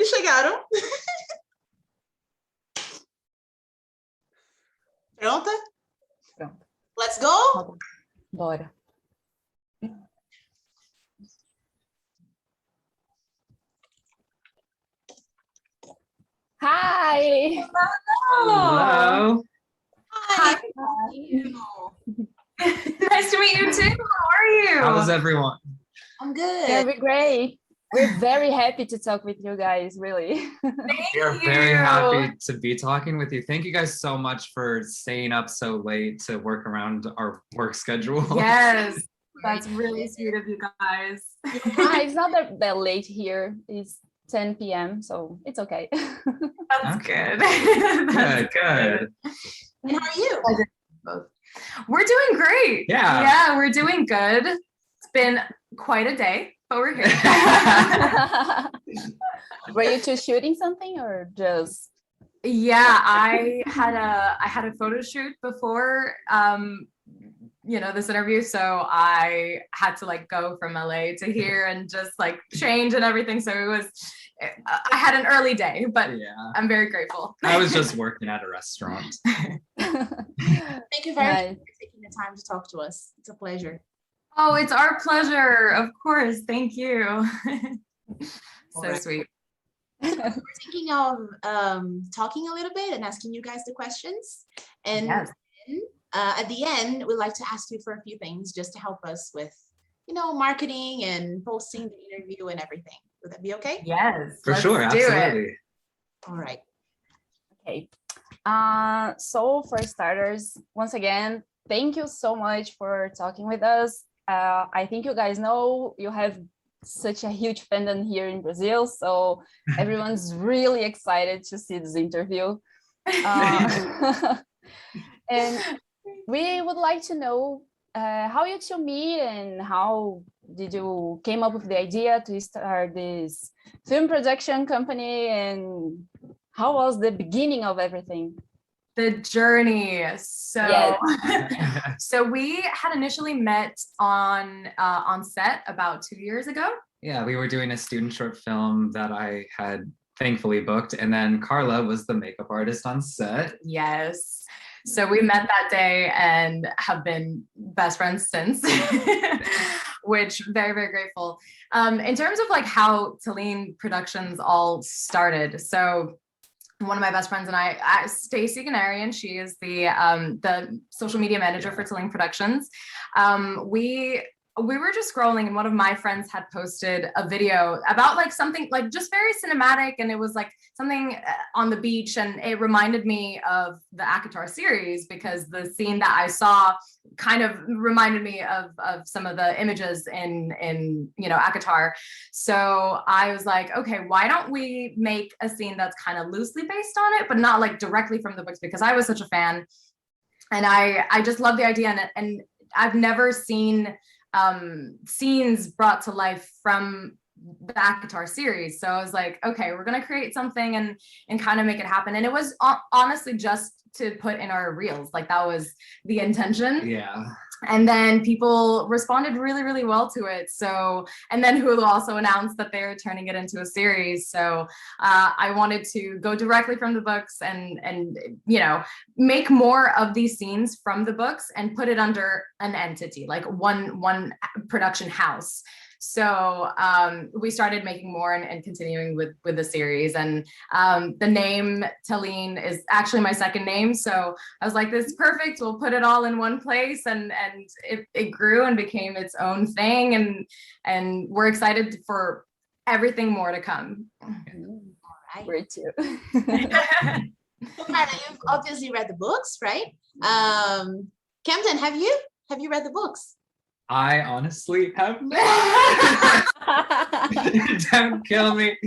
eles chegaram. Pronta? Pronto. Let's go? Bora. Hi. Hello. Hi. Nice to meet you too. How are you? How's everyone? I'm good. Very great. We're very happy to talk with you guys, really. We're very happy to be talking with you. Thank you guys so much for staying up so late to work around our work schedule. Yes, that's really sweet of you guys. It's not that late here. It's 10 p.m. so it's okay. That's good. Good. And how are you? We're doing great. Yeah. Yeah, we're doing good. It's been quite a day, but we're here. Were you two shooting something or just? Yeah, I had a photo shoot before this interview, so I had to like go from LA to here and just like change and everything. So I had an early day, but yeah, I'm very grateful. I was just working at a restaurant. Thank you very much for taking the time to talk to us. It's a pleasure. Oh, it's our pleasure. Of course. Thank you. So sweet. So we're thinking of talking a little bit and asking you guys the questions. And then, at the end, we'd like to ask you for a few things just to help us with, marketing and posting the interview and everything. Would that be okay? Yes. For sure. Absolutely. All right. Okay. So for starters, once again, thank you so much for talking with us. I think you guys know you have such a huge fandom here in Brazil, so everyone's really excited to see this interview. And we would like to know how you two meet and how did you came up with the idea to start this film production company, and how was the beginning of everything? The journey. So we had initially met on set about 2 years ago. Yeah, we were doing a student short film that I had thankfully booked, and then Carla was the makeup artist on set. Yes. So we met that day and have been best friends since, which very, very grateful. In terms of like how Taleen Productions all started. So one of my best friends and I, Stacy Ganarian, she is the social media manager for Taleen Productions. We were just scrolling and one of my friends had posted a video about like something like just very cinematic, and it was like something on the beach, and it reminded me of the ACOTAR series because the scene that I saw kind of reminded me of some of the images in ACOTAR. So I was like, okay, why don't we make a scene that's kind of loosely based on it, but not like directly from the books, because I was such a fan and I just love the idea, and I've never seen scenes brought to life from the ACOTAR series. So I was like, okay, we're gonna create something and kind of make it happen. And it was honestly just to put in our reels, like that was the intention. Yeah. And then people responded really, really well to it. So, and then Hulu also announced that they're turning it into a series. So I wanted to go directly from the books and make more of these scenes from the books and put it under an entity, like one production house. So we started making more and continuing with the series, and the name Taleen is actually my second name. So I was like, this is perfect. We'll put it all in one place, and it grew and became its own thing, and we're excited for everything more to come. All right. We're too. So Carla, you've obviously read the books, right? Camden, have you read the books? I honestly have not. Don't kill me.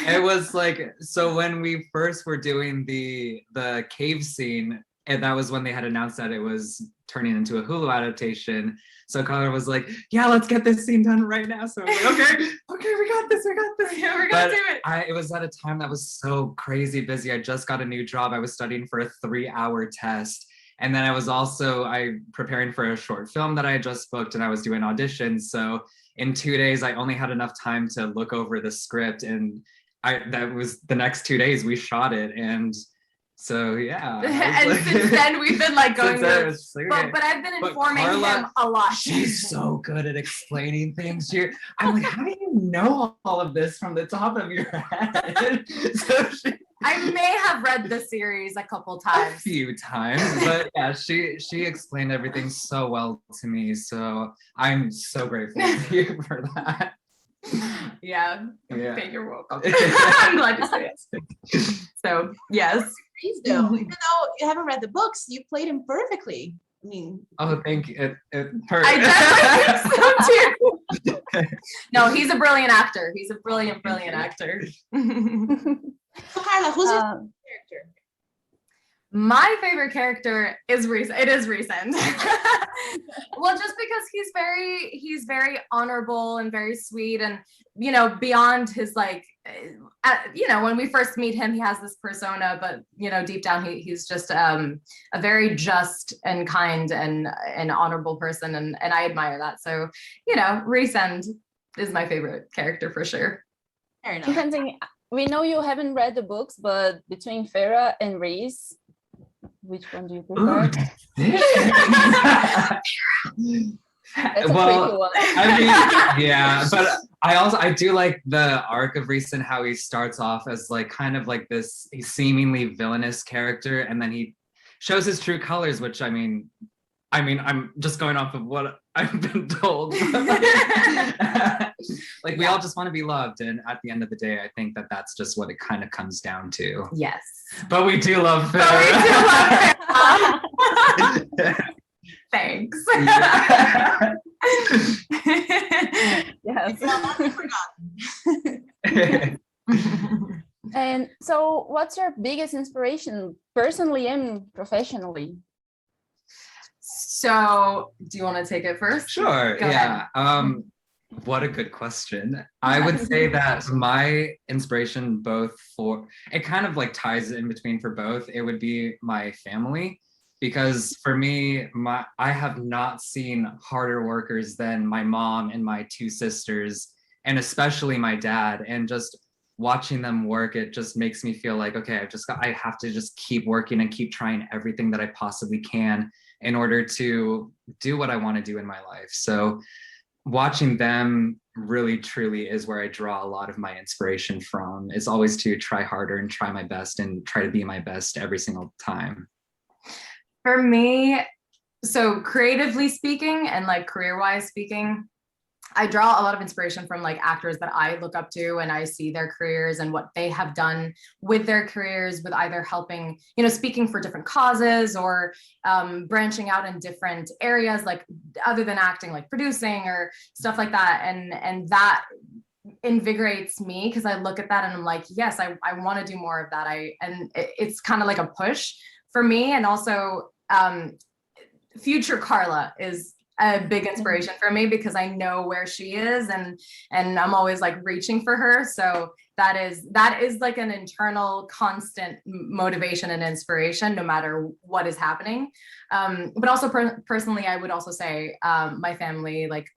It was like, so when we first were doing the cave scene, and that was when they had announced that it was turning into a Hulu adaptation. So Carla was like, yeah, let's get this scene done right now. So I was like, okay, we got this. Yeah, we're gonna do it. It was at a time that was so crazy busy. I just got a new job. I was studying for a 3-hour test. And then I was also preparing for a short film that I had just booked, and I was doing auditions. So in 2 days, I only had enough time to look over the script, and that was the next 2 days we shot it, and so yeah. And like, since then we've been like going like, but I've been informing him a lot. She's so good at explaining things. I'm like, how do you know all of this from the top of your head? So I may have read the series a couple times. A few times, but yeah, she explained everything so well to me. So I'm so grateful to you for that. Yeah. You're welcome. I'm glad to say it. So yes. Please do. Even though you haven't read the books, you played him perfectly. I mean, oh, thank you. I definitely think so too. No, he's a brilliant actor. He's a brilliant actor. So Carla, who's your character? My favorite character is recent. It is recent. Well, just because he's very honorable and very sweet, and you know, beyond his like, you know, when we first meet him, he has this persona, but you know, deep down, he's just a very just and kind and an honorable person, and I admire that. So, you know, Resend is my favorite character for sure. Fair enough. We know you haven't read the books, but between Farah and Reese, which one do you prefer? That's well, cool one. I mean, yeah, but I do like the arc of Reese and how he starts off as like kind of like this seemingly villainous character, and then he shows his true colors, which I mean, I'm just going off of what I've been told. Like we all just want to be loved, and at the end of the day, I think that that's just what it kind of comes down to. Yes. But we do love Phil. Thanks. Yes. Forgotten. And so what's your biggest inspiration personally and professionally? So do you want to take it first? Sure. Go Yeah. What a good question. I would say that my inspiration both for, it kind of like ties in between for both, it would be my family, because for me, I have not seen harder workers than my mom and my two sisters, and especially my dad. And just watching them work, it just makes me feel like, okay, I have to just keep working and keep trying everything that I possibly can in order to do what I want to do in my life. So watching them really truly is where I draw a lot of my inspiration from. It's always to try harder and try my best and try to be my best every single time. For me, so creatively speaking and like career-wise speaking, I draw a lot of inspiration from like actors that I look up to, and I see their careers and what they have done with their careers, with either helping, you know, speaking for different causes, or branching out in different areas, like other than acting, like producing or stuff like that. And that invigorates me, because I look at that and I'm like, yes, I want to do more of that. It's kind of like a push for me. And also future Carla is a big inspiration for me, because I know where she is, and I'm always like reaching for her. So that is like an internal constant motivation and inspiration, no matter what is happening. But also personally, I would also say my family, like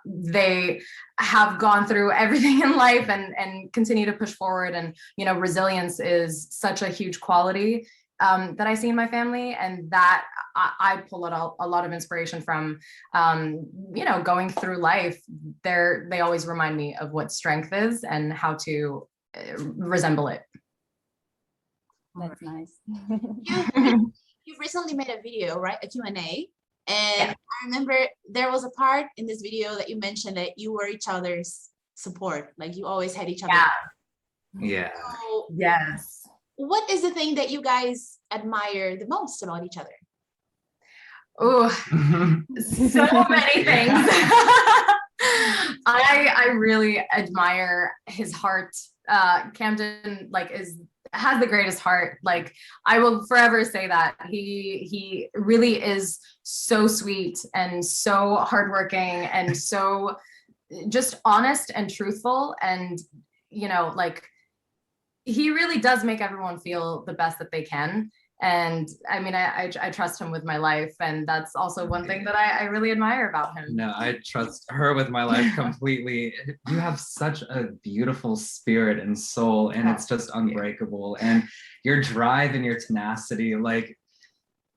they have gone through everything in life and continue to push forward. And, you know, resilience is such a huge quality that I see in my family, and that I pull a lot of inspiration from, you know, going through life. They always remind me of what strength is and how to resemble it. That's nice. You've recently made a video, right? A Q&A. And yeah. I remember there was a part in this video that you mentioned that you were each other's support. Like you always had each other. Yeah. So, yes. What is the thing that you guys admire the most about each other? Oh, so many things. I really admire his heart. Camden has the greatest heart. Like I will forever say that he really is so sweet and so hardworking and so just honest and truthful. And, you know, like he really does make everyone feel the best that they can. And I mean, I trust him with my life, and that's also one thing that I really admire about him. No, I trust her with my life completely. You have such a beautiful spirit and soul, and it's just unbreakable. And your drive and your tenacity, like,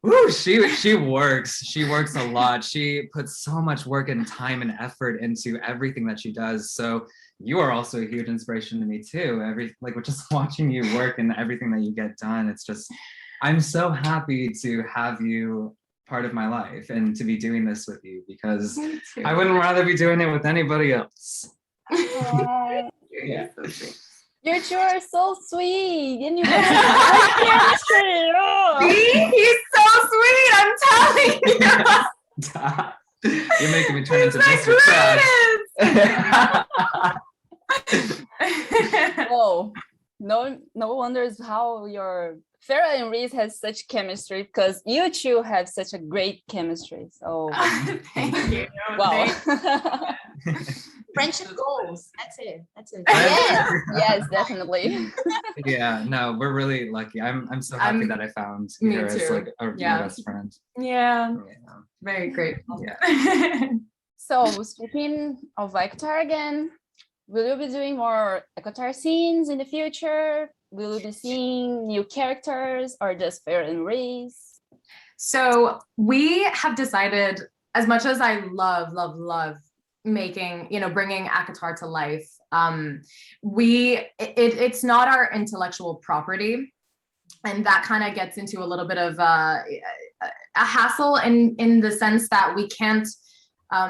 woo, she works. She works a lot. She puts so much work and time and effort into everything that she does. So you are also a huge inspiration to me too. Like, just watching you work and everything that you get done, it's just, I'm so happy to have you part of my life and to be doing this with you, because I wouldn't rather be doing it with anybody else. Yeah. You two are so sweet, and you chemistry. He's so sweet. I'm telling you. You're making me turn into Mr. Krabs. Oh, no wonders how your Farah and Reese has such chemistry, because you two have such a great chemistry. So thank you. Wow. Friendship goals. That's it. Yes, definitely. Yeah, no, we're really lucky. I'm so happy that I found her as like my best friend. Yeah. Very grateful. Yeah. So speaking of ACOTAR again, will you be doing more ACOTAR scenes in the future? Will you be seeing new characters, or just Farah and Reese? So we have decided, as much as I love making, bringing ACOTAR to life, it's not our intellectual property, and that kind of gets into a little bit of a hassle in the sense that we can't,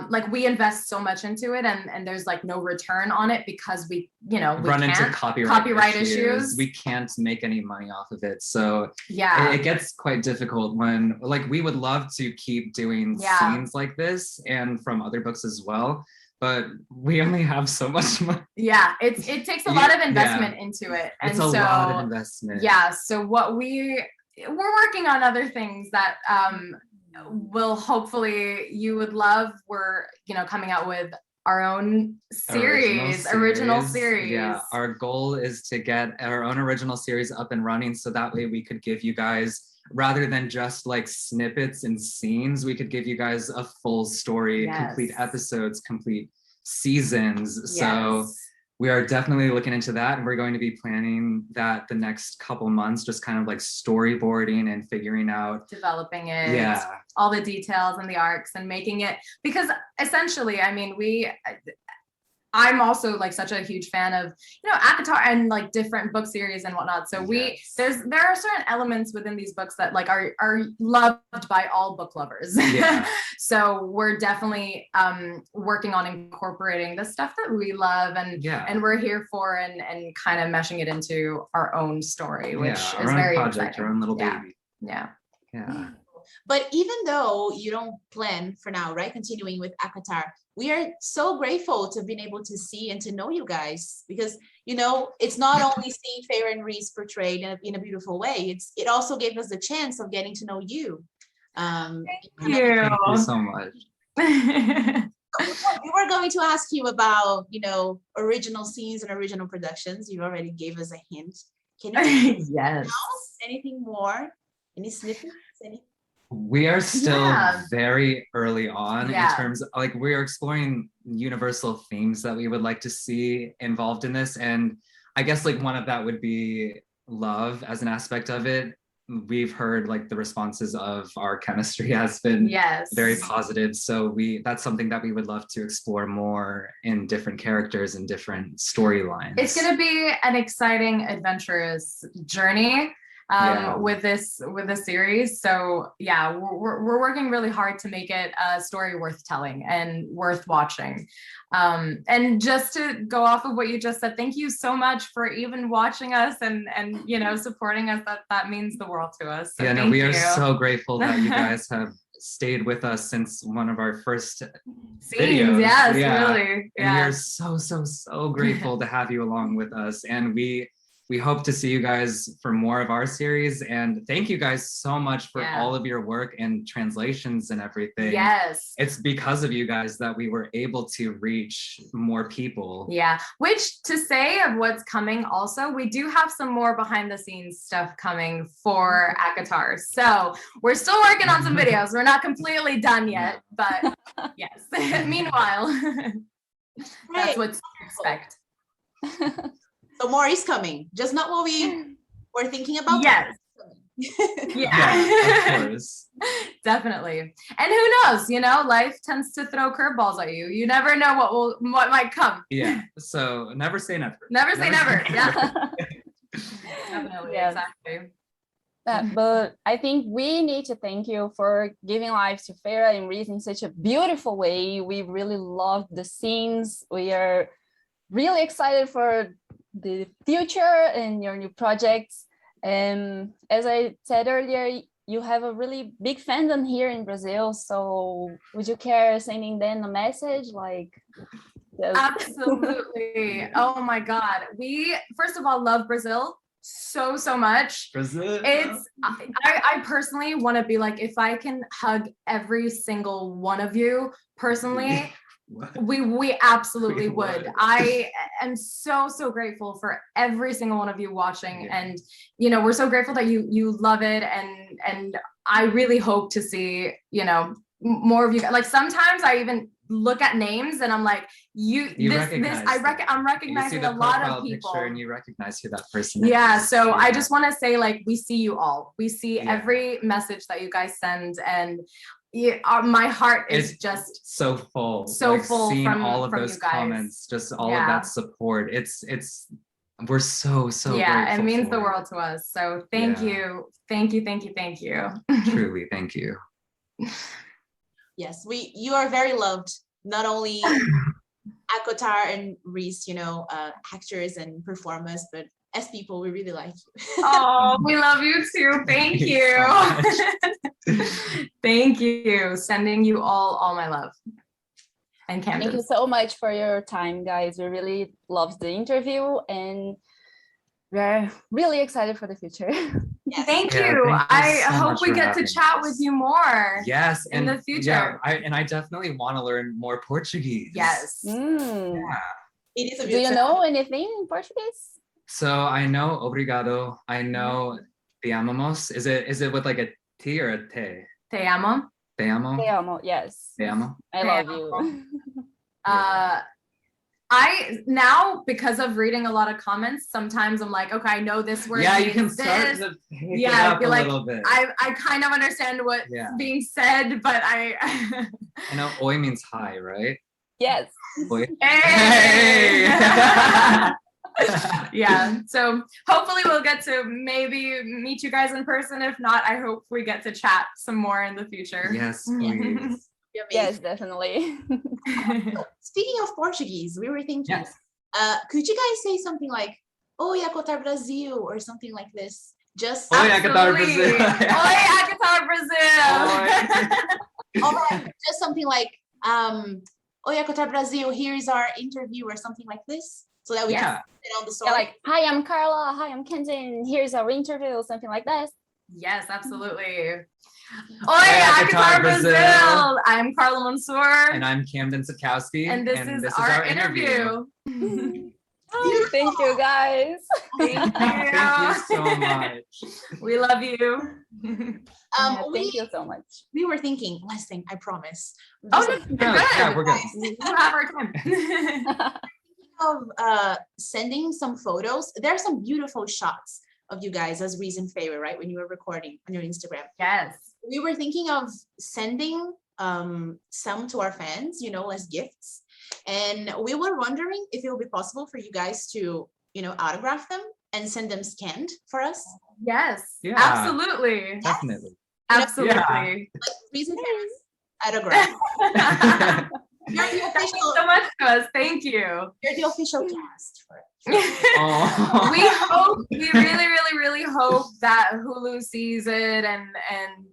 like, we invest so much into it, and there's like no return on it, because we run into copyright issues. We can't make any money off of it. So yeah, it gets quite difficult when, like, we would love to keep doing scenes like this and from other books as well, but we only have so much money. Yeah, it takes a lot of investment into it. And it's a lot of investment. Yeah, so what we're working on other things that will hopefully you would love. We're coming out with our own original series. Yeah, our goal is to get our own original series up and running, so that way we could give you guys, rather than just like snippets and scenes, we could give you guys a full story, complete episodes, complete seasons. So we are definitely looking into that, and we're going to be planning that the next couple months, just kind of like storyboarding and figuring out, developing it, all the details and the arcs, and making it, because essentially, I mean, I'm also like such a huge fan of ACOTAR and like different book series and whatnot. So there are certain elements within these books that like are loved by all book lovers. Yeah. So we're definitely working on incorporating the stuff that we love and we're here for, and kind of meshing it into our own story, which is very exciting. Our own little baby. Yeah. But even though you don't plan for now, right, continuing with ACOTAR, we are so grateful to have been able to see and to know you guys, because it's not only seeing Farah and Reese portrayed in a beautiful way, it also gave us the chance of getting to know you. Thank you. Thank you so much. We were going to ask you about original scenes and original productions. You already gave us a hint. Can you anything more? Any snippets? We are still very early on in terms of, like, we are exploring universal themes that we would like to see involved in this. And I guess like one of that would be love as an aspect of it. We've heard like the responses of our chemistry has been very positive. So that's something that we would love to explore more in different characters and different storylines. It's going to be an exciting, adventurous journey with this series. So yeah, we're working really hard to make it a story worth telling and worth watching. And just to go off of what you just said, thank you so much for even watching us and supporting us. That means the world to us. So we are so grateful that you guys have stayed with us since one of our first videos. Yes, really. And we are so grateful to have you along with us. And we we hope to see you guys for more of our series. And thank you guys so much for all of your work and translations and everything. Yes. It's because of you guys that we were able to reach more people. Yeah, which to say of what's coming also, we do have some more behind the scenes stuff coming for ACOTAR. So we're still working on some videos. We're not completely done yet, but yes. Meanwhile, that's what to expect. So more is coming, just not what we were thinking about. Yes. Yeah, of course. Definitely. And who knows, you know, life tends to throw curveballs at you. You never know what might come. Yeah. So never say never. Never say never. Yeah. Definitely. Yes. Exactly. But I think we need to thank you for giving life to Feera and Reese in such a beautiful way. We really loved the scenes. We are really excited for the future and your new projects. And as I said earlier, you have a really big fandom here in Brazil. So would you care sending them a message? Like, yes. Absolutely. Oh my God. We, first of all, love Brazil so much. Brazil. It's I personally want to be like, if I can hug every single one of you personally, we absolutely would. I am so grateful for every single one of you watching, and you know, we're so grateful that you love it, and I really hope to see, you know, more of you. Like sometimes I even look at names and I'm like, I'm recognizing a lot of people, and you recognize who that person is. Yeah, so I just want to say, like, we see you all. We see every message that you guys send, and my heart is just so full. Seeing all of those comments, just all of that support. We're so yeah, it means the for world to us. So thank you. Truly, thank you. Yes, you are very loved, not only ACOTAR and Reese, you know, actors and performers, but as people, we really like you. Oh, we love you too. Thank you. Thank you. Sending you all my love. And Camden. Thank you so much for your time, guys. We really loved the interview, and we're really excited for the future. Yes. Thank you. I hope we get to chat with you more. Yes, in the future. Yeah, I definitely want to learn more Portuguese. Yes. Yeah. It is a Do you know anything in Portuguese? So I know obrigado. I know te amamos. Is it with like a T or a Te? Te amo. Te amo. Te amo. Yes. Te amo. I love you. I now, because of reading a lot of comments, sometimes I'm like, okay, I know this word. Yeah, you can this. start to pick it I up feel a like little bit. I kind of understand what's being said, but I know oi means hi, right? Yes. Oi. Hey! Yeah, so hopefully we'll get to maybe meet you guys in person. If not, I hope we get to chat some more in the future. Yes, please. Yes, definitely. Speaking of Portuguese, we were thinking, could you guys say something like, "Oi, ACOTAR Brasil," or something like this? Just Oi, ACOTAR Brasil. Oi, ACOTAR Brazil. Or just something like, "Oi, ACOTAR Brasil, here is our interview," or something like this, so that we can sit on the story. Yeah, like, "Hi, I'm Carla. Hi, I'm Camden. Here's our interview," something like that. Yes, absolutely. Oi, ACOTAR Brazil. I'm Carla Mansour. And I'm Camden Sikowski. And this is our interview. Thank you, guys. Thank you. Thank you so much. We love you. Thank you so much. We were thinking, last thing, I promise. Oh, no, good. Yeah, we're good. We have our time. Of sending some photos. There are some beautiful shots of you guys as Reese and Feera, right? When you were recording on your Instagram. Yes. We were thinking of sending some to our fans, you know, as gifts. And we were wondering if it would be possible for you guys to, you know, autograph them and send them scanned for us. Yes. Yeah. Absolutely. Definitely. Absolutely. Like Reese and Feera's autograph. You're the official. Thank you so much to us. Thank you. You're the official cast for it. Oh. We really hope that Hulu sees it and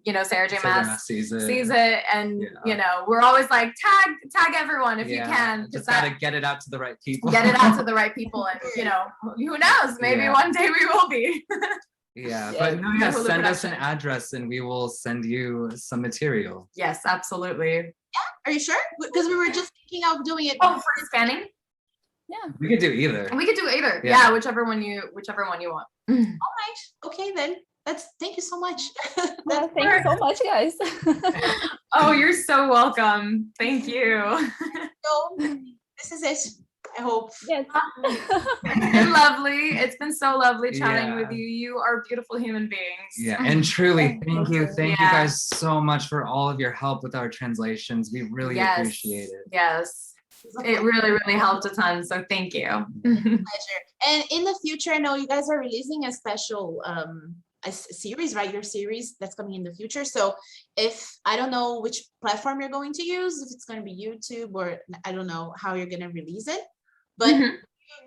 you know, Sarah J. Maas sees it, and you know, we're always like tag everyone if you can. Just gotta get it out to the right people. Get it out to the right people, and you know, who knows? Maybe one day we will be. But no, yes, send us an address and we will send you some material. Yes, absolutely. Yeah, are you sure? Because we were just thinking of doing it. Oh, for scanning? Yeah. We could do either. We could do either. Yeah, whichever one you want. All right. Okay then. Thank you so much. Well, thank you so much, guys. Oh, you're so welcome. Thank you. So this is it. I hope. Yes. It's been lovely. It's been so lovely chatting with you. You are beautiful human beings. Yeah, and truly, thank you guys so much for all of your help with our translations. We really appreciate it. Yes. It really helped a ton, so thank you. Pleasure. And in the future, I know you guys are releasing a special a series, right? Your series that's coming in the future. So if I don't know which platform you're going to use, if it's going to be YouTube or I don't know how you're going to release it, but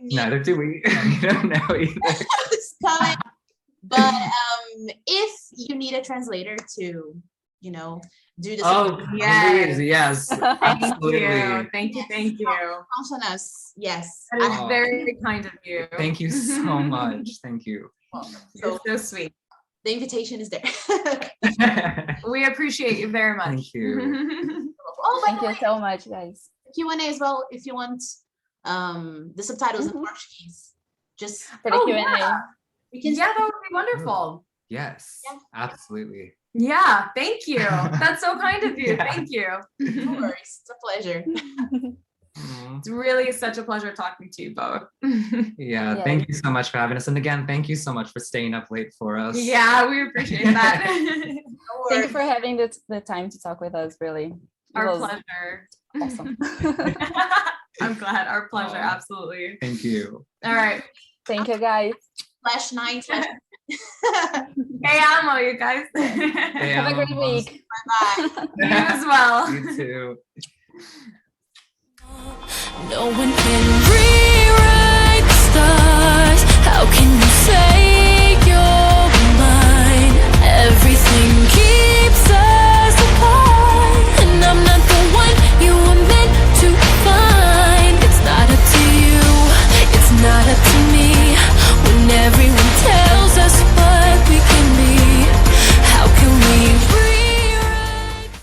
neither do we. We don't know either. It's coming. But if you need a translator to, you know, do this. Yes, absolutely. Thank you. Count on us. Yes. That is very kind of you. Thank you so much. Thank you. You're so sweet. The invitation is there. We appreciate you very much. Thank you. Thank you so much, guys. Q&A as well, if you want the subtitles in Portuguese. Just for the Q&A. That would be wonderful. Yes, absolutely. Yeah, thank you. That's so kind of you. Thank you. No worries. It's a pleasure. It's really such a pleasure talking to you both. Thank you so much for having us. And again, thank you so much for staying up late for us. Yeah, we appreciate that. Thank you for having the time to talk with us, really. Our pleasure. Awesome. I'm glad. Our pleasure. Absolutely. Thank you. All right. Thank you, guys. Flash night. Hey, amo, you guys. Have a great week. Bye-bye. You as well. You too. No one can rewrite the stars. How can